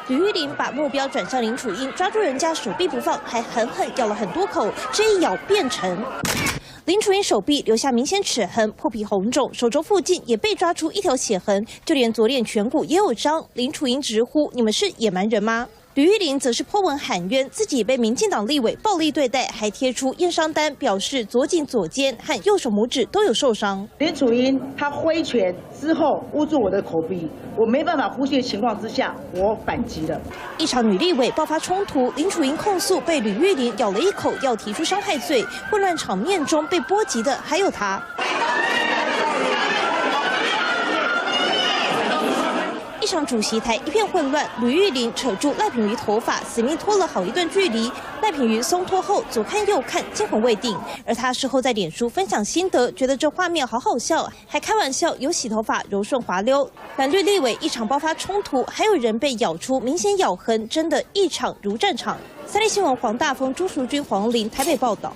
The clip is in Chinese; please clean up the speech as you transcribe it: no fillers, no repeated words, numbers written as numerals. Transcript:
吕玉玲把目标转向林楚英，抓住人家手臂不放，还狠狠咬了很多口，这一咬变成。 林楚英手臂留下明显齿痕，破皮红肿，手肘附近也被抓出一条血痕，就连左脸颧骨也有伤。林楚英直呼：“你们是野蛮人吗？” 吕玉玲则是po文喊冤，自己被民进党立委暴力对待，还贴出验伤单，表示左颈、左肩和右手拇指都有受伤。林楚英她挥拳之后捂住我的口鼻，我没办法呼吸的情况之下，我反击了。一场女立委爆发冲突，林楚英控诉被吕玉玲咬了一口，要提出伤害罪。混乱场面中被波及的还有她。 一场主席台一片混乱，吕玉玲扯住赖品妤头发，死命拖了好一段距离。赖品妤松脱后，左看右看，惊魂未定。而她事后在脸书分享心得，觉得这画面好好笑，还开玩笑有洗头发柔顺滑溜。蓝绿立委一场爆发冲突，还有人被咬出明显咬痕，真的一场如战场。三立新闻黄大丰、朱淑君、黄玲台北报道。